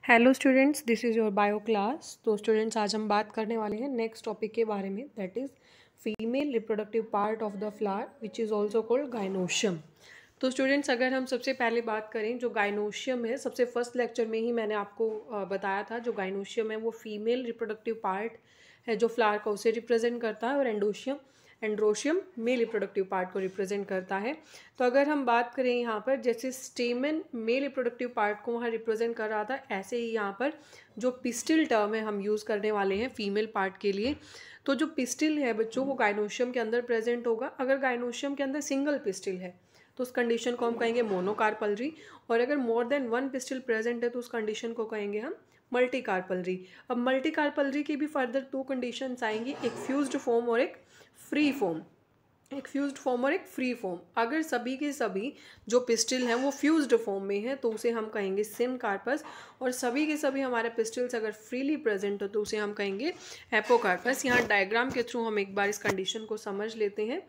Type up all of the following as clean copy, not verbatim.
Hello students, this is your bio class. तो students, आज हम बात करने वाले हैं नेक्स्ट टॉपिक के बारे में, that is female reproductive part of the flower which is also called gynoecium. तो स्टूडेंट्स, अगर हम सबसे पहले बात करें जो गाइनोशियम है, सबसे फर्स्ट लेक्चर में ही मैंने आपको बताया था जो गाइनोशियम है वो फीमेल रिप्रोडक्टिव पार्ट है जो फ्लावर को उसे रिप्रेजेंट करता है, और एंड्रोशियम मेल रिप्रोडक्टिव पार्ट को रिप्रेजेंट करता है। तो अगर हम बात करें यहाँ पर, जैसे स्टेमन मेल रिप्रोडक्टिव पार्ट को वहाँ रिप्रेजेंट कर रहा था, ऐसे ही यहाँ पर जो पिस्टिल टर्म है हम यूज़ करने वाले हैं फीमेल पार्ट के लिए। तो जो पिस्टिल है बच्चों, वो गाइनोशियम के अंदर प्रेजेंट होगा। अगर गाइनोशियम के अंदर सिंगल पिस्टिल है तो उस कंडीशन को हम कहेंगे मोनोकार्पलरी, और अगर more than one pistil present है तो उस कंडीशन को कहेंगे हम मल्टीकार्पलरी। अब मल्टीकार्पलरी की भी फर्दर टू कंडीशंस आएंगी, एक फ्यूज्ड फॉर्म और एक फ्री फॉर्म। एक फ्यूज्ड फॉर्म और एक फ्री फॉर्म। अगर सभी के सभी जो पिस्टिल हैं वो फ्यूज्ड फॉर्म में है तो उसे हम कहेंगे सिनकार्पस, और सभी के सभी हमारे पिस्टिल्स अगर फ्रीली प्रेजेंट हो तो उसे हम कहेंगे एपोकार्पस। यहाँ डायग्राम के थ्रू हम एक बार इस कंडीशन को समझ लेते हैं।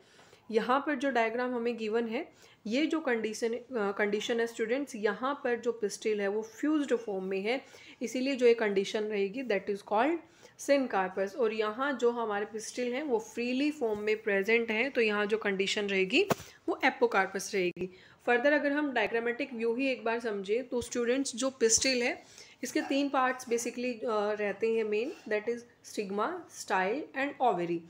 यहाँ पर जो डायग्राम हमें गिवन है, ये जो कंडीशन है स्टूडेंट्स, यहाँ पर जो पिस्टिल है वो फ्यूज्ड फॉर्म में है, इसीलिए जो ये कंडीशन रहेगी दैट इज़ कॉल्ड सिनकार्पस। और यहाँ जो हमारे पिस्टिल हैं वो फ्रीली फॉर्म में प्रेजेंट हैं, तो यहाँ जो कंडीशन रहेगी वो एपोकार्पस रहेगी। फर्दर अगर हम डायग्रामेटिक व्यू ही एक बार समझे तो स्टूडेंट्स, जो पिस्टिल है इसके तीन पार्ट्स बेसिकली रहते हैं main, that is stigma, style and ovary.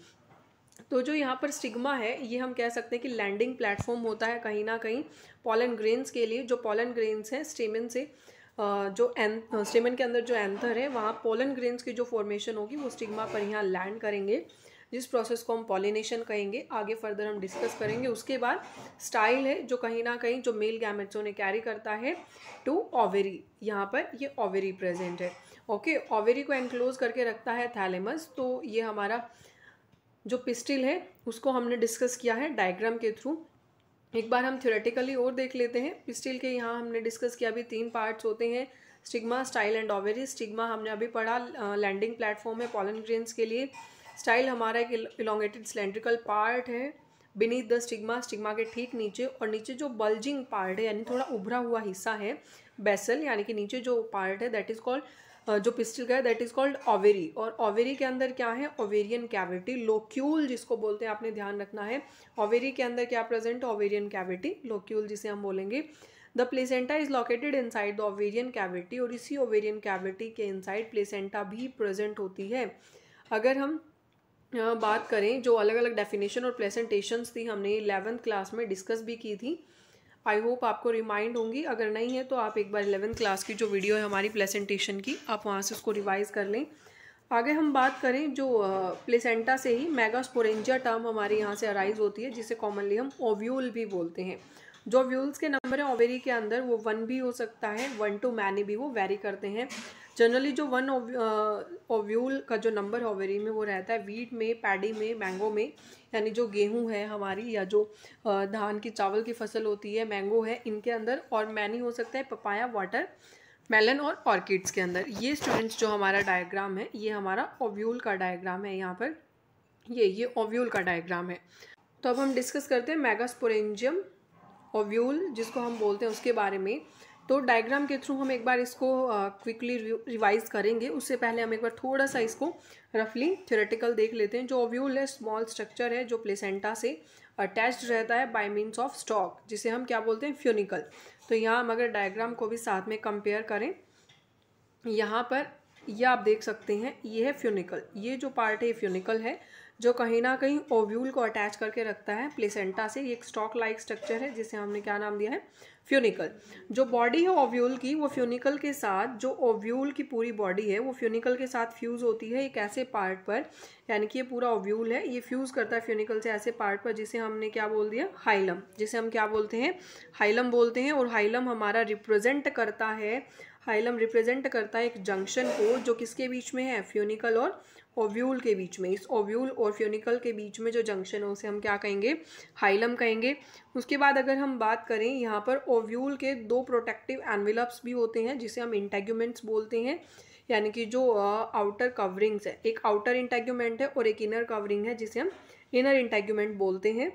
तो जो यहाँ पर स्टिग्मा है ये हम कह सकते हैं कि लैंडिंग प्लेटफॉर्म होता है कहीं ना कहीं पॉलन ग्रेन्स के लिए। जो पॉलन ग्रेन्स हैं स्टेमन से जो स्टेमन के अंदर जो एंथर है वहाँ पोलन ग्रेन्स की जो फॉर्मेशन होगी वो स्टिग्मा पर यहाँ लैंड करेंगे, जिस प्रोसेस को हम पॉलिनेशन कहेंगे। आगे फर्दर हम डिस्कस करेंगे। उसके बाद स्टाइल है जो कहीं ना कहीं जो मेल गैमेट्स उन्हें कैरी करता है टू ओवेरी। यहाँ पर ये ओवेरी प्रेजेंट है। ओके, ओवेरी को एनक्लोज करके रखता है थैलेमस। तो ये हमारा जो पिस्टिल है उसको हमने डिस्कस किया है डायग्राम के थ्रू। एक बार हम थ्योरेटिकली और देख लेते हैं। पिस्टिल के यहाँ हमने डिस्कस किया, अभी तीन पार्ट्स होते हैं, stigma, style and ovary. Stigma हमने अभी पढ़ा, लैंडिंग प्लेटफॉर्म है पॉलन ग्रेन्स के लिए। स्टाइल हमारा एक इलोंगेटेड सिलेंड्रिकल पार्ट है बीनीथ द स्टिग्मा, स्टिग्मा के ठीक नीचे। और नीचे जो बल्जिंग पार्ट है यानी थोड़ा उभरा हुआ हिस्सा है बेसल, यानी कि नीचे जो पार्ट है दैट इज कॉल्ड, जो पिस्टिल का है दैट इज कॉल्ड ओवेरी। और ओवेरी के अंदर क्या है, ओवेरियन कैविटी, लोक्यूल जिसको बोलते हैं, आपने ध्यान रखना है। ओवेरी के अंदर क्या प्रेजेंट है, ओवेरियन कैविटी, लोक्यूल जिसे हम बोलेंगे। The placenta is located inside the ovarian cavity, और इसी ओवेरियन कैविटी के इनसाइड प्लेसेंटा भी प्रेजेंट होती है। अगर हम बात करें, जो अलग अलग डेफिनेशन और प्रेजेंटेशंस थी हमने 11th क्लास में डिस्कस भी की थी, आई होप आपको रिमाइंड होंगी। अगर नहीं है तो आप एक बार 11th क्लास की जो वीडियो है हमारी प्लेसेंटेशन की, आप वहाँ से उसको रिवाइज कर लें। आगे हम बात करें, जो प्लेसेंटा से ही मेगास्पोरेंजिया टर्म हमारे यहाँ से अराइज होती है, जिसे कॉमनली हम ओव्यूल भी बोलते हैं। जो ओव्यूल्स के नंबर है ओवेरी के अंदर वो 1 भी हो सकता है, 1 to मैनी भी, वो वेरी करते हैं। जनरली जो 1 ओव्यूल का जो नंबर है ओवेरी में वो रहता है वीट में, पैडी में, मैंगो में, यानी जो गेहूं है हमारी, या जो धान की चावल की फसल होती है, मैंगो है, इनके अंदर। और मैनी हो सकता है पपाया, वाटर मेलन और ऑर्किड्स के अंदर। ये स्टूडेंट्स जो हमारा डायग्राम है ये हमारा ओव्यूल का डायग्राम है। यहाँ पर ये ओव्यूल का डायग्राम है। तो अब हम डिस्कस करते हैं मेगास्पोरेंजियम ओव्यूल जिसको हम बोलते हैं उसके बारे में। तो डायग्राम के थ्रू हम एक बार इसको क्विकली रिवाइज करेंगे। उससे पहले हम एक बार थोड़ा सा इसको रफली थ्योरेटिकल देख लेते हैं। जो ओव्यूल है स्मॉल स्ट्रक्चर है जो प्लेसेंटा से अटैच्ड रहता है बाय मीन्स ऑफ स्टॉक, जिसे हम क्या बोलते हैं, फ्यूनिकल। तो यहाँ हम अगर डायग्राम को भी साथ में कंपेयर करें, यहाँ पर यह आप देख सकते हैं ये है फ्यूनिकल। ये जो पार्ट है ये फ्यूनिकल है जो कहीं ना कहीं ओव्यूल को अटैच करके रखता है प्लेसेंटा से। ये एक स्टॉक लाइक स्ट्रक्चर है जिसे हमने क्या नाम दिया है, फ्यूनिकल। जो बॉडी है ओव्यूल की वो फ्यूनिकल के साथ, जो ओव्यूल की पूरी बॉडी है वो फ्यूनिकल के साथ फ्यूज होती है एक ऐसे पार्ट पर, यानी कि ये पूरा ओव्यूल है ये फ्यूज करता है फ्यूनिकल से ऐसे पार्ट पर, जिसे हमने क्या बोल दिया, हाइलम, जिसे हम क्या बोलते हैं, हाइलम बोलते हैं। और हाइलम हमारा रिप्रेजेंट करता है, हाइलम रिप्रेजेंट करता है एक जंक्शन को जो किसके बीच में है, फ्यूनिकल और ओव्यूल के बीच में। इस ओव्यूल और फ्यूनिकल के बीच में जो जंक्शन है उसे हम क्या कहेंगे, हाइलम कहेंगे। उसके बाद अगर हम बात करें, यहाँ पर ओव्यूल के 2 प्रोटेक्टिव एनवेलप्स भी होते हैं जिसे हम इंटेग्यूमेंट्स बोलते हैं, यानी कि जो आउटर कवरिंग्स है, एक आउटर इंटेग्यूमेंट है और एक इनर कवरिंग है जिसे हम इनर इंटेग्यूमेंट बोलते हैं।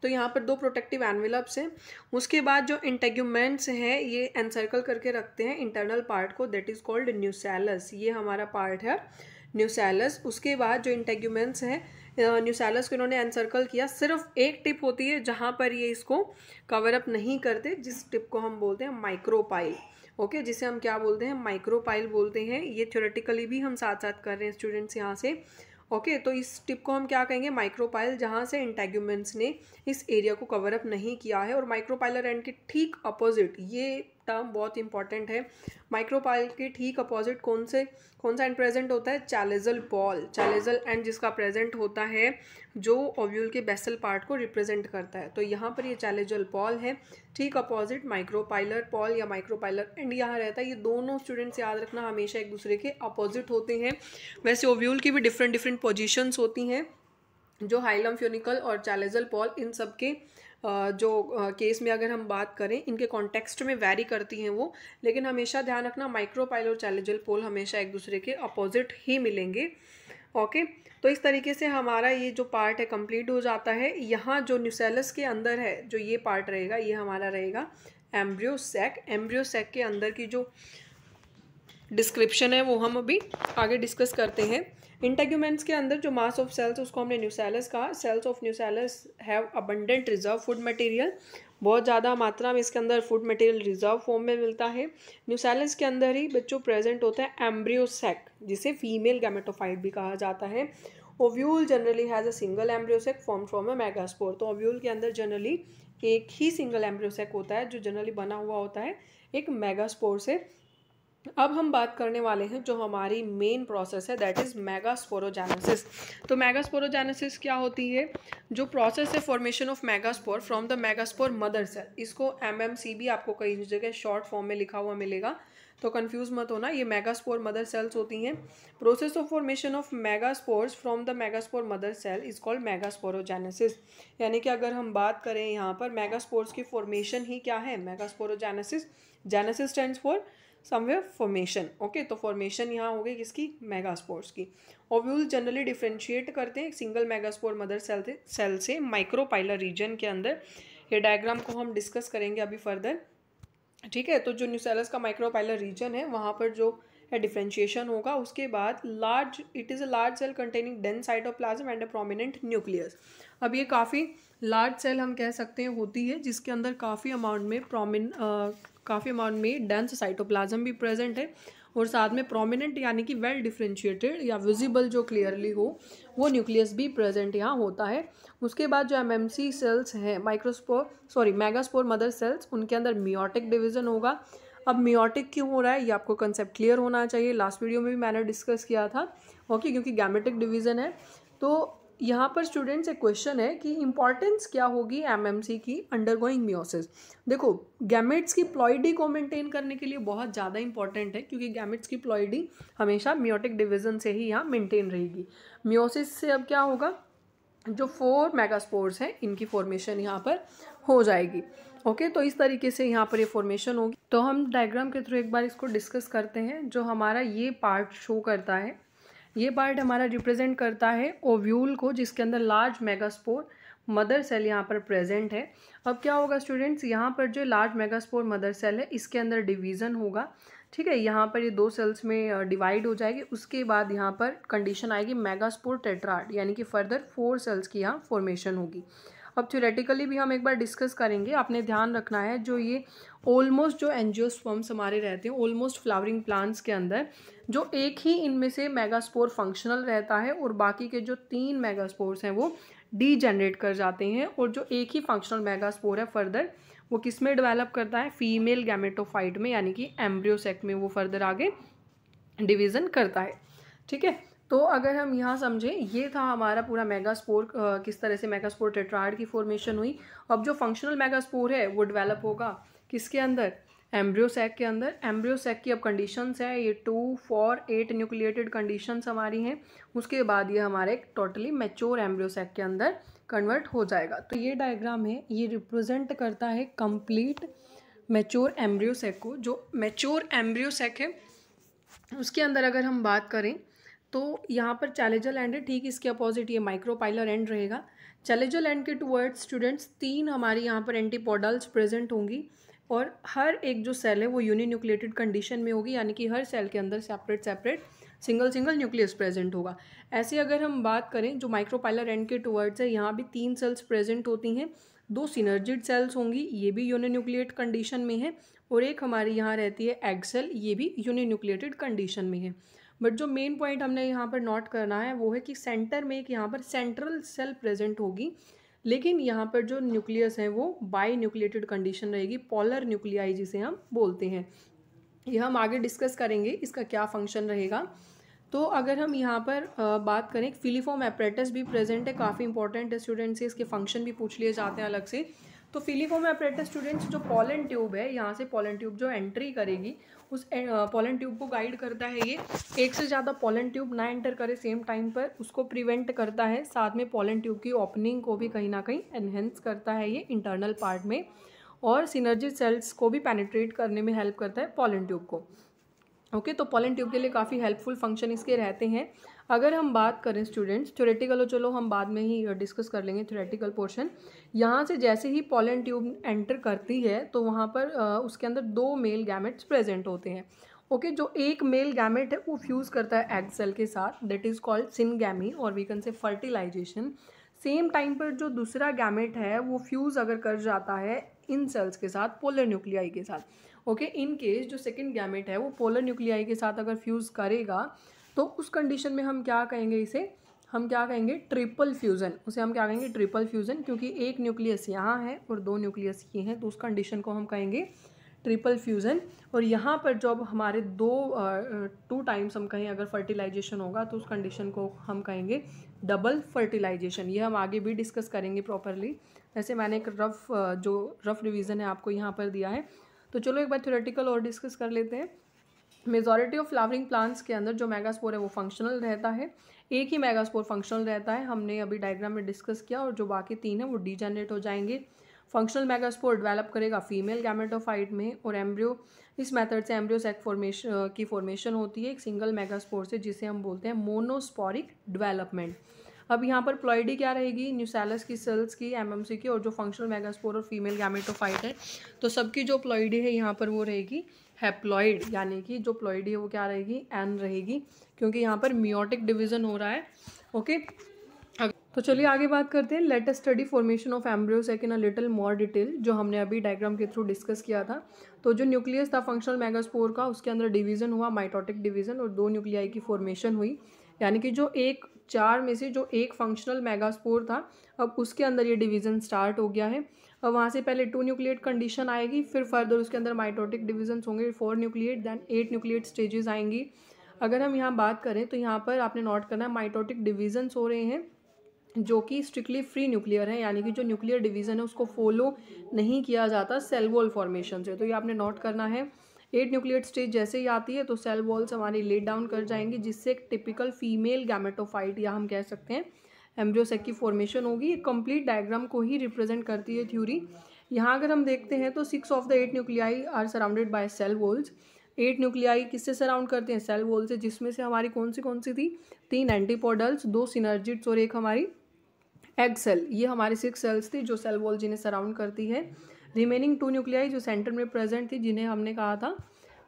तो यहाँ पर 2 प्रोटेक्टिव एनवेलप्स हैं। उसके बाद जो इंटेग्यूमेंट्स हैं ये एनसर्कल करके रखते हैं इंटरनल पार्ट को, दैट इज़ कॉल्ड न्यूसेलस। ये हमारा पार्ट है न्यूसेलस। उसके बाद जो इंटेग्यूमेंट्स हैं न्यूसेलस को इन्होंने एनसर्कल किया, सिर्फ एक टिप होती है जहाँ पर ये इसको कवर अप नहीं करते, जिस टिप को हम बोलते हैं माइक्रोपाइल। ओके, जिसे हम क्या बोलते हैं, माइक्रोपाइल बोलते हैं। ये थ्योरेटिकली भी हम साथ साथ कर रहे हैं स्टूडेंट्स यहाँ से। ओके, तो इस टिप को हम क्या कहेंगे, माइक्रोपाइल, जहाँ से इंटेग्यूमेंट्स ने इस एरिया को कवर अप नहीं किया है। और माइक्रोपाइलर एंड के ठीक अपोजिट, ये टर्म बहुत इंपॉर्टेंट है, माइक्रोपाइल के ठीक अपोजिट कौन सा एंड प्रेजेंट होता है, चैलेजल पॉल। चैलेजल एंड जिसका प्रेजेंट होता है जो ओव्यूल के बेसल पार्ट को रिप्रेजेंट करता है। तो यहाँ पर ये चैलेजल पॉल है, ठीक अपोजिट माइक्रोपाइलर पॉल या माइक्रोपाइलर एंड यहाँ रहता है। ये दोनों स्टूडेंट्स याद रखना हमेशा एक दूसरे के अपोजिट होते हैं। वैसे ओव्यूल की भी डिफरेंट पोजीशंस होती हैं, जो हाइलम फ्यूनिकल और चैलेजल पॉल, इन सब के जो केस में अगर हम बात करें, इनके कॉन्टेक्स्ट में वैरी करती हैं वो, लेकिन हमेशा ध्यान रखना माइक्रोपाइल और चैलेजल पोल हमेशा एक दूसरे के अपोजिट ही मिलेंगे। ओके, तो इस तरीके से हमारा ये जो पार्ट है कंप्लीट हो जाता है। यहाँ जो न्यूसेलस के अंदर है जो ये पार्ट रहेगा, ये हमारा रहेगा एम्ब्रियो सैक। एम्ब्रियो सैक के अंदर की जो डिस्क्रिप्शन है वो हम अभी आगे डिस्कस करते हैं। इंटेग्यूमेंट्स के अंदर जो मास ऑफ सेल्स, उसको हमने न्यूसेलस कहा। Cells of nucellus have abundant reserve food material, बहुत ज़्यादा मात्रा में इसके अंदर फूड मटेरियल रिजर्व फॉर्म में मिलता है। न्यूसेलस के अंदर ही बच्चों प्रेजेंट होता है एम्ब्रियो सैक, जिसे फीमेल गैमेटोफाइट भी कहा जाता है। Ovule generally has a single embryo sac form from a megaspore. तो ओव्यूल के अंदर जनरली एक ही सिंगल एम्ब्रियो सैक होता है, जो जनरली बना हुआ होता है एक मेगास्पोर से। अब हम बात करने वाले हैं जो हमारी मेन प्रोसेस है, दैट इज़ मेगास्पोरोजेनेसिस। तो मेगास्पोरोजेनेसिस क्या होती है, जो प्रोसेस है formation of megaspore from the megaspore mother cell. इसको MMC भी आपको कई जगह शॉर्ट फॉर्म में लिखा हुआ मिलेगा, तो कंफ्यूज मत होना। ये मेगास्पोर मदर सेल्स होती हैं। Process of formation of megaspores from the megaspore mother cell is called megasporogenesis. यानी कि अगर हम बात करें यहाँ पर मेगास्पोर्स की फॉर्मेशन ही क्या है, megasporogenesis. Genesis stands for somewhere formation. Okay, तो फॉर्मेशन यहाँ हो गई किसकी, मेगास्पोर्स की। ओव्यूल जनरली डिफ्रेंशिएट करते हैं सिंगल मेगास्पोर मदर सेल से माइक्रोपाइलर रीजन के अंदर। ये डायग्राम को हम डिस्कस करेंगे अभी फर्दर, ठीक है। तो जो न्यूसेलस का माइक्रोपाइलर रीजन है वहाँ पर जो है डिफ्रेंशिएशन होगा। उसके बाद it is a large cell containing dense cytoplasm and a prominent nucleus. अब ये काफ़ी लार्ज सेल हम कह सकते हैं होती है, जिसके अंदर काफ़ी अमाउंट में डेंस साइटोप्लाज्म भी प्रेजेंट है, और साथ में प्रोमिनेंट यानी कि वेल डिफ्रेंशिएटेड या विजिबल जो क्लियरली हो वो न्यूक्लियस भी प्रेजेंट यहाँ होता है। उसके बाद जो MMC सेल्स हैं मेगास्पोर मदर सेल्स, उनके अंदर मियोटिक डिवीजन होगा। अब मियोटिक क्यों हो रहा है ये आपको कंसेप्ट क्लियर होना चाहिए, लास्ट वीडियो में भी मैंने डिस्कस किया था। ओके, क्योंकि गैमेटिक डिवीजन है। तो यहाँ पर स्टूडेंट्स एक क्वेश्चन है कि इंपॉर्टेंस क्या होगी MMC की अंडरगोइंग मियोसिस। देखो, गैमेट्स की प्लॉइडी को मेंटेन करने के लिए बहुत ज़्यादा इंपॉर्टेंट है, क्योंकि गैमेट्स की प्लॉइडी हमेशा मियोटिक डिवीजन से ही यहाँ मेंटेन रहेगी। मियोसिस से अब क्या होगा, जो 4 मेगास्पोर्स हैं इनकी फॉर्मेशन यहाँ पर हो जाएगी। ओके, तो इस तरीके से यहाँ पर ये फॉर्मेशन होगी। तो हम डायग्राम के थ्रू एक बार इसको डिस्कस करते हैं। जो हमारा ये पार्ट शो करता है, ये पार्ट हमारा रिप्रेजेंट करता है ओव्यूल को, जिसके अंदर लार्ज मेगास्पोर मदर सेल यहाँ पर प्रेजेंट है। अब क्या होगा स्टूडेंट्स, यहाँ पर जो लार्ज मेगास्पोर मदर सेल है इसके अंदर डिवीज़न होगा, ठीक है। यहाँ पर ये 2 सेल्स में डिवाइड हो जाएगी। उसके बाद यहाँ पर कंडीशन आएगी मेगास्पोर टेट्राड, यानी कि फर्दर 4 सेल्स की यहाँ फॉर्मेशन होगी। अब थ्योरेटिकली भी हम एक बार डिस्कस करेंगे। आपने ध्यान रखना है जो ये ऑलमोस्ट जो एंजियोस्पर्म्स हमारे रहते हैं ऑलमोस्ट फ्लावरिंग प्लांट्स के अंदर, जो एक ही इनमें से मेगास्पोर फंक्शनल रहता है और बाकी के जो 3 मेगास्पोर्स हैं वो डीजेनरेट कर जाते हैं, और जो एक ही फंक्शनल मेगास्पोर है फर्दर वो किस में डेवलप करता है, फीमेल गैमेटोफाइट में, यानी कि एम्ब्रियो सैक में वो फर्दर आगे डिवीज़न करता है, ठीक है। तो अगर हम यहाँ समझें, ये था हमारा पूरा मेगास्पोर, किस तरह से मेगास्पोर टेट्राड की फॉर्मेशन हुई। अब जो फंक्शनल मेगास्पोर है वो डेवलप होगा किसके अंदर, एम्ब्रियो सैक के अंदर। एम्ब्रियो सैक की अब कंडीशंस है, ये 2, 4, 8 न्यूक्लिएटेड कंडीशंस हमारी हैं। उसके बाद ये हमारे एक टोटली मैच्योर एम्ब्रियो सैक के अंदर कन्वर्ट हो जाएगा। तो ये डायग्राम है, ये रिप्रेजेंट करता है कंप्लीट मैच्योर एम्ब्रियो सैक को। जो मैच्योर एम्ब्रियो सैक है उसके अंदर अगर हम बात करें तो यहाँ पर चैलेजल एंड है, ठीक इसके अपोजिट ये माइक्रोपाइलर एंड रहेगा। चैलेजल एंड के टूवर्ड्स स्टूडेंट्स 3 हमारी यहाँ पर एंटीपोडल्स प्रेजेंट होंगी और हर एक जो सेल है वो यूनिन्यूक्लिएटेड कंडीशन में होगी, यानी कि हर सेल के अंदर सेपरेट सिंगल न्यूक्लियस प्रेजेंट होगा। ऐसे अगर हम बात करें जो माइक्रोपाइलर एंड के टूवर्ड्स है, यहाँ भी 3 सेल्स प्रेजेंट होती हैं। 2 सिनर्जिड सेल्स होंगी, ये भी यूनिन्यूक्लिएट कंडीशन में है, और एक हमारी यहाँ रहती है एग सेल, ये भी यूनिन्यूक्लिएटेड कंडीशन में है। बट जो मेन पॉइंट हमने यहाँ पर नोट करना है वो है कि सेंटर में एक यहाँ पर सेंट्रल सेल प्रेजेंट होगी, लेकिन यहाँ पर जो न्यूक्लियस है वो बाई न्यूक्लिएटेड कंडीशन रहेगी, पोलर न्यूक्लियाई जिसे हम बोलते हैं। यह हम आगे डिस्कस करेंगे इसका क्या फंक्शन रहेगा। तो अगर हम यहाँ पर बात करें, फिलीफॉर्म एपरेटस भी प्रेजेंट है, काफ़ी इंपॉर्टेंट है स्टूडेंट्स से, इसके फंक्शन भी पूछ लिए जाते हैं अलग से। तो फिलीफॉर्म एपरेटस स्टूडेंट्स जो पोलन ट्यूब है, यहाँ से पोलन ट्यूब जो एंट्री करेगी उस पोलन ट्यूब को गाइड करता है ये। एक से ज़्यादा पोलन ट्यूब ना एंटर करे सेम टाइम पर, उसको प्रिवेंट करता है। साथ में पोलन ट्यूब की ओपनिंग को भी कहीं ना कहीं एनहेंस करता है ये इंटरनल पार्ट में, और सिनर्जी सेल्स को भी पेनिट्रेट करने में हेल्प करता है पोलन ट्यूब को। ओके, तो पोलन ट्यूब के लिए काफ़ी हेल्पफुल फंक्शन इसके रहते हैं। अगर हम बात करें स्टूडेंट्स थ्योरेटिकल, चलो हम बाद में ही डिस्कस कर लेंगे थ्योरेटिकल पोर्शन। यहाँ से जैसे ही पोलन ट्यूब एंटर करती है तो वहाँ पर उसके अंदर 2 मेल गैमेट्स प्रेजेंट होते हैं। ओके, जो एक मेल गैमेट है वो फ्यूज़ करता है एग सेल के साथ, दैट इज़ कॉल्ड सिनगैमी, और we can say fertilization. Same time पर जो दूसरा गैमेट है वो फ्यूज़ अगर कर जाता है इन सेल्स के साथ, पोलर न्यूक्लियाई के साथ। ओके, इन केस जो सेकंड गैमेट है वो पोलर न्यूक्लियाई के साथ अगर फ्यूज़ करेगा तो उस कंडीशन में हम क्या कहेंगे, इसे हम क्या कहेंगे, ट्रिपल फ्यूज़न। उसे हम क्या कहेंगे, ट्रिपल फ्यूज़न, क्योंकि एक न्यूक्लियस यहाँ है और 2 न्यूक्लियस ये हैं, तो उस कंडीशन को हम कहेंगे ट्रिपल फ्यूज़न। और यहाँ पर जब हमारे 2 टाइम्स हम कहें अगर फर्टिलाइजेशन होगा तो उस कंडीशन को हम कहेंगे डबल फर्टिलाइजेशन। ये हम आगे भी डिस्कस करेंगे प्रॉपरली। वैसे मैंने एक रफ रिवीजन है आपको यहाँ पर दिया है। तो चलो एक बार थ्योरेटिकल और डिस्कस कर लेते हैं। मेजॉरिटी ऑफ फ्लावरिंग प्लांट्स के अंदर जो मेगास्पोर है वो फंक्शनल रहता है, एक ही मेगास्पोर फंक्शनल रहता है, हमने अभी डायग्राम में डिस्कस किया, और जो बाकी 3 है वो डीजेनरेट हो जाएंगे। फंक्शनल मेगास्पोर डेवलप करेगा फीमेल गैमेटोफाइट में, और एम्ब्रियो, इस मेथड से एम्ब्रियो सैक फॉर्मेशन होती है एक सिंगल मेगास्पोर से, जिसे हम बोलते हैं मोनोस्पोरिक डेवलपमेंट। अब यहाँ पर प्लॉइडी क्या रहेगी, न्यूसेलस की सेल्स की, एमएमसी की, और जो फंक्शनल मेगास्पोर और फीमेल गैमेटोफाइट है तो सबकी जो प्लॉइडी है यहाँ पर वो रहेगी हैप्लॉइड, यानी कि जो प्लॉइडी है वो क्या रहेगी, एन रहेगी, क्योंकि यहाँ पर मियोटिक डिवीजन हो रहा है। ओके, तो चलिए आगे बात करते हैं। Let us study formation of embryo sac in a little more detail, जो हमने अभी डायग्राम के थ्रू डिस्कस किया था। तो जो न्यूक्लियस था फंक्शनल मेगास्पोर का, उसके अंदर डिवीजन हुआ, माइटोटिक डिवीजन, और 2 न्यूक्लियाई की फॉर्मेशन हुई, यानी कि जो 4 में से जो एक फंक्शनल मेगास्पोर था अब उसके अंदर ये डिवीजन स्टार्ट हो गया है। अब वहाँ से पहले 2 न्यूक्लिएट कंडीशन आएगी, फिर फर्दर उसके अंदर माइटोटिक डिवीजन होंगे, 4 न्यूक्लिएट, देन 8 न्यूक्लिएट स्टेजेस आएंगी। अगर हम यहाँ बात करें तो यहाँ पर आपने नोट करना है माइटोटिक डिवीजन्स हो रहे हैं जो कि स्ट्रिक्टली फ्री न्यूक्लियर है, यानी कि जो न्यूक्लियर डिवीजन है उसको फॉलो नहीं किया जाता सेल वॉल फॉर्मेशन से, तो ये आपने नोट करना है। 8 न्यूक्लिएट स्टेज जैसे ही आती है तो सेल वॉल्स हमारी लेट डाउन कर जाएंगी, जिससे एक टिपिकल फीमेल गैमेटोफाइट या हम कह सकते हैं एम्ब्रियो सैक की फॉर्मेशन होगी। ये कंप्लीट डायग्राम को ही रिप्रेजेंट करती है थ्योरी। यहाँ अगर हम देखते हैं तो 6 of the 8 nuclei are surrounded by cell walls. 8 nuclei किससे सराउंड करते हैं, सेल वॉल से, जिसमें से हमारी कौन सी थी, 3 एंटीपोडल्स, 2 सिनर्जिड्स और एक हमारी एग सेल। ये हमारी 6 सेल्स थी जो सेल वॉल जिन्हें सराउंड करती है। रिमेनिंग 2 न्यूक्लियाई जो सेंटर में प्रेजेंट थी, जिन्हें हमने कहा था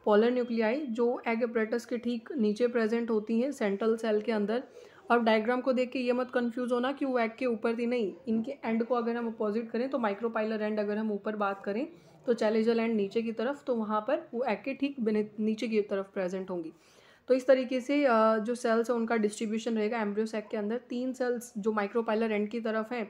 पोलर न्यूक्लियाई, जो एग एपरेटस के ठीक नीचे प्रेजेंट होती हैं सेंट्रल सेल के अंदर। अब डायग्राम को देख के ये मत कंफ्यूज होना कि वो एग के ऊपर थी, नहीं, इनके एंड को अगर हम अपोजिट करें तो माइक्रोपाइलर एंड अगर हम ऊपर बात करें तो चैलेजल एंड नीचे की तरफ, तो वहाँ पर वो एग के ठीक नीचे की तरफ प्रेजेंट होंगी। तो इस तरीके से जो सेल्स है उनका डिस्ट्रीब्यूशन रहेगा एम्ब्रियो सैक के अंदर। 3 सेल्स जो माइक्रोपाइलर एंड की तरफ हैं,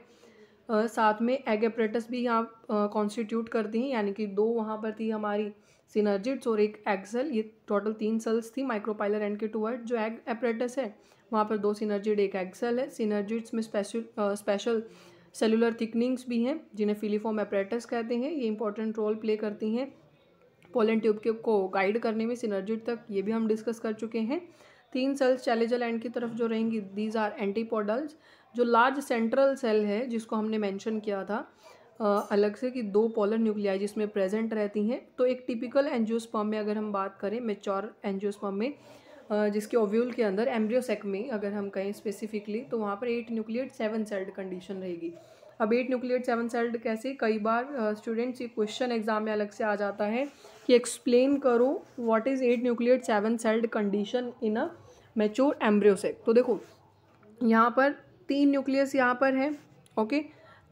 साथ में एग एपरेटस भी यहाँ कॉन्स्टिट्यूट करती हैं, यानी कि 2 वहाँ पर थी हमारी सिनर्जिड्स और एक एग सेल, ये टोटल 3 सेल्स थी माइक्रोपाइलर एंड के टूवर्ड। जो एग एपरेटस है वहाँ पर 2 सिनर्जिड एक एग सेल है। सिनर्जिड्स में स्पेशल सेलुलर थिकनिंग्स भी हैं जिन्हें फिलीफॉर्म एपरेटस कहते हैं, ये इंपॉर्टेंट रोल प्ले करती हैं पोलन ट्यूब के को गाइड करने में सिनर्जिड तक, ये भी हम डिस्कस कर चुके हैं। 3 सेल्स चैलेजल एंड की तरफ जो रहेंगी, दीज आर एंटीपोडल्स। जो लार्ज सेंट्रल सेल है जिसको हमने मेंशन किया था अलग से कि 2 पोलर न्यूक्लियाई जिसमें प्रेजेंट रहती हैं। तो एक टिपिकल एंजियोस्पर्म में अगर हम बात करें, मैच्योर एंजियोस्पर्म में जिसके ओव्यूल के अंदर एम्ब्रियोसेक में अगर हम कहें स्पेसिफिकली, तो वहाँ पर 8 न्यूक्लिएट 7 सेल्ड कंडीशन रहेगी। अब 8 न्यूक्लिएट 7 सेल्ड कैसे, कई बार स्टूडेंट्स ये क्वेश्चन एग्जाम में अलग से आ जाता है कि एक्सप्लेन करो what is 8 nucleate 7 sailed condition in a mature embryo sac. तो देखो यहाँ पर 3 न्यूक्लियस यहाँ पर है, ओके,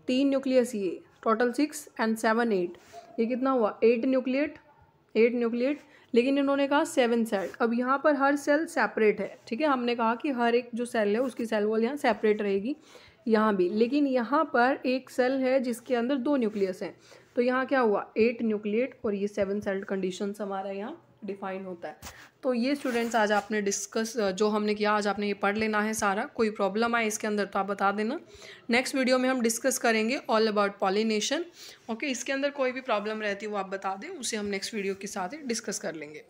3 न्यूक्लियस, ये टोटल 6 एंड 7 8, ये कितना हुआ 8 न्यूक्लिएट, लेकिन इन्होंने कहा 7 सेल। अब यहाँ पर हर सेल सेपरेट है, ठीक है, हमने कहा कि हर एक जो सेल है उसकी सेल वॉल यहाँ सेपरेट रहेगी, यहाँ भी, लेकिन यहाँ पर एक सेल है जिसके अंदर 2 न्यूक्लियस हैं, तो यहाँ क्या हुआ 8 न्यूक्लिएट और ये 7 सेल्ड कंडीशंस हमारा यहाँ डिफाइन होता है। तो ये स्टूडेंट्स आज आपने डिस्कस जो हमने किया, आज आपने ये पढ़ लेना है सारा। कोई प्रॉब्लम आए इसके अंदर तो आप बता देना। नेक्स्ट वीडियो में हम डिस्कस करेंगे ऑल अबाउट पॉलिनेशन, ओके। इसके अंदर कोई भी प्रॉब्लम रहती है वो आप बता दें, उसे हम नेक्स्ट वीडियो के साथ ही डिस्कस कर लेंगे।